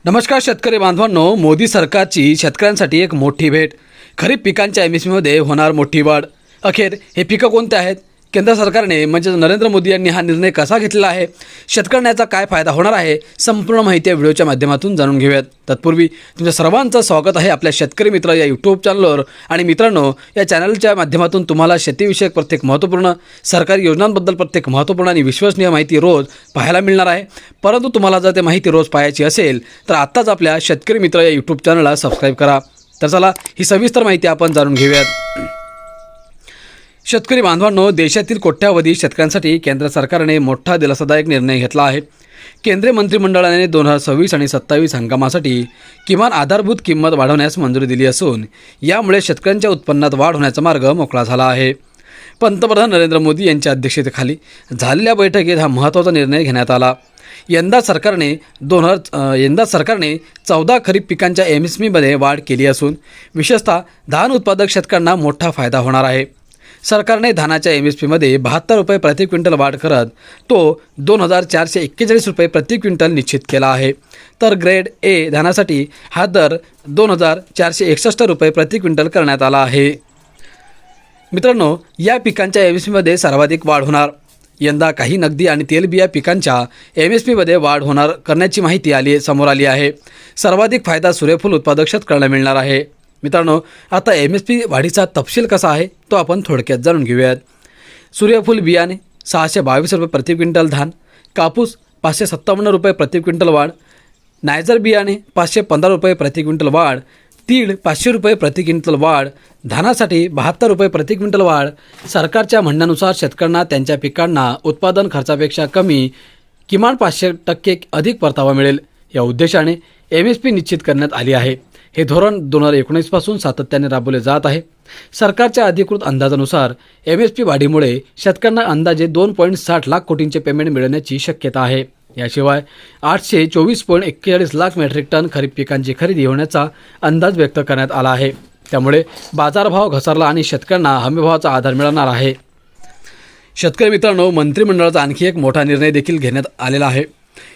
नमस्कार शेतकरी बांधवांनो, मोदी सरकारची शेतकऱ्यांसाठी एक मोठी भेट. खरीप पिकांच्या एमएसपीमध्ये होणार मोठी वाढ. अखेर हे पिकं कोणते आहेत? केंद्र सरकारने म्हणजे नरेंद्र मोदी यांनी हा निर्णय कसा घेतलेला आहे? शेतकऱ्यांना याचा काय फायदा होणार आहे? संपूर्ण माहिती या व्हिडिओच्या माध्यमातून जाणून घेऊयात. तत्पूर्वी तुमच्या सर्वांचं स्वागत आहे आपल्या शेतकरी मित्र या यूट्यूब चॅनलवर. आणि मित्रांनो, या चॅनलच्या माध्यमातून तुम्हाला शेतीविषयक प्रत्येक महत्त्वपूर्ण सरकारी योजनांबद्दल प्रत्येक महत्त्वपूर्ण आणि विश्वसनीय माहिती रोज पाहायला मिळणार आहे. परंतु तुम्हाला जर ते माहिती रोज पाहायची असेल तर आत्ताच आपल्या शेतकरी मित्र या यूट्यूब चॅनलला सबस्क्राईब करा. तर चला ही सविस्तर माहिती आपण जाणून घेऊयात. शेतकरी बांधवांनो, देशातील कोट्यावधी शेतकऱ्यांसाठी केंद्र सरकारने मोठा दिलासादायक निर्णय घेतला आहे. केंद्रीय मंत्रिमंडळाने 2026 आणि 27 हंगामासाठी किमान आधारभूत किंमत वाढवण्यास मंजुरी दिली असून यामुळे शेतकऱ्यांच्या उत्पन्नात वाढ होण्याचा मार्ग मोकळा झाला आहे. पंतप्रधान नरेंद्र मोदी यांच्या अध्यक्षतेखाली झालेल्या बैठकीत हा महत्त्वाचा निर्णय घेण्यात आला. यंदा सरकारने 14 खरीप पिकांच्या एमएसपीमध्ये वाढ केली असून विशेषतः धान उत्पादक शेतकऱ्यांना मोठा फायदा होणार आहे. सरकारने धानाच्या एमएसपीमध्ये 72 रुपये प्रति क्विंटल वाढ करत तो 2441 रुपये प्रति क्विंटल निश्चित केला आहे. तर ग्रेड ए धानासाठी हा दर 2461 रुपये प्रति क्विंटल करण्यात आला आहे. मित्रांनो, या पिकांच्या एमएसपीमध्ये सर्वाधिक वाढ होणार. यंदा काही नगदी आणि तेलबिया पिकांच्या एमएसपीमध्ये वाढ करण्याची माहिती समोर आली आहे. सर्वाधिक फायदा सूर्यफूल उत्पादक शेतकऱ्यांना मिळणार आहे. मित्रांनो, आता एमएसपी वाढीचा तपशील कसा आहे तो आपण थोडक्यात जाणून घेऊयात. सूर्यफूल बियाणे 622 रुपये प्रति क्विंटल धान, कापूस 557 रुपये प्रति क्विंटल वाढ, नायजर बियाणे 515 रुपये प्रति क्विंटल वाढ, तीळ 500 रुपये प्रति क्विंटल वाढ, धानासाठी 72 रुपये प्रति क्विंटल वाढ. सरकारच्या म्हणण्यानुसार शेतकऱ्यांना त्यांच्या पिकांना उत्पादन खर्चापेक्षा किमान 500% अधिक परतावा मिळेल. या उद्देशाने एमएसपी निश्चित करण्यात आली आहे. हे धोरण 2019 पासून सातत्याने राबवले जात आहे. सरकारच्या अधिकृत अंदाजानुसार एमएसपी वाढीमुळे शेतकऱ्यांना अंदाजे 2.60 लाख कोटींचे पेमेंट मिळण्याची शक्यता आहे. याशिवाय 824.41 लाख मेट्रिक टन खरीप पिकांची खरेदी होण्याचा अंदाज व्यक्त करण्यात आला आहे. त्यामुळे बाजारभाव घसरला आणि शेतकऱ्यांना हमीभावाचा आधार मिळणार आहे. शेतकरी मित्रांनो, मंत्रिमंडळाचा आणखी एक मोठा निर्णय देखील घेण्यात आलेला आहे.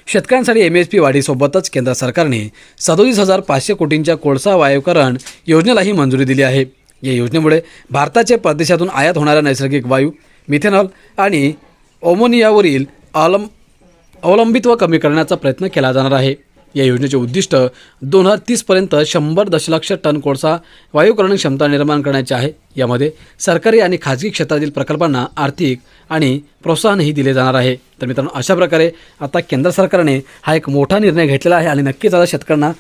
शेतकऱ्यांसाठी एमएसपी वाढीसोबतच केंद्र सरकारने 37,500 कोटींच्या कोळसा वायुकरण योजनेलाही मंजुरी दिली आहे. या योजनेमुळे भारताचे परदेशातून आयात होणाऱ्या नैसर्गिक वायू, मिथेनॉल आणि अमोनियावरील अवलंबित्व कमी करण्याचा प्रयत्न केला जाणार आहे. या योजनेचे उद्दिष्ट 2030पर्यंत 100 दशलक्ष टन कोळसा वायुकरण क्षमता निर्माण करण्याचे आहे. यामध्ये सरकारी आणि खाजगी क्षेत्रातील प्रकल्पांना आर्थिक आणि प्रोत्साहनही दिले जाणार आहे. तर मित्रांनो, अशा प्रकारे आता केंद्र सरकारने हा एक मोठा निर्णय घेतलेला आहे आणि नक्कीच आता शेतकऱ्यांना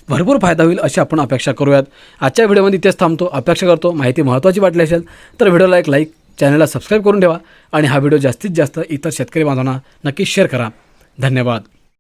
भरपूर फायदा होईल अशी आपण अपेक्षा करूयात. आजच्या व्हिडिओमध्ये इथेच थांबतो. अपेक्षा करतो माहिती महत्त्वाची वाटली असेल तर व्हिडिओला एक लाईक, चॅनलला सबस्क्राईब करून ठेवा आणि हा व्हिडिओ जास्तीत जास्त इतर शेतकरी बांधवांना नक्की शेअर करा. धन्यवाद.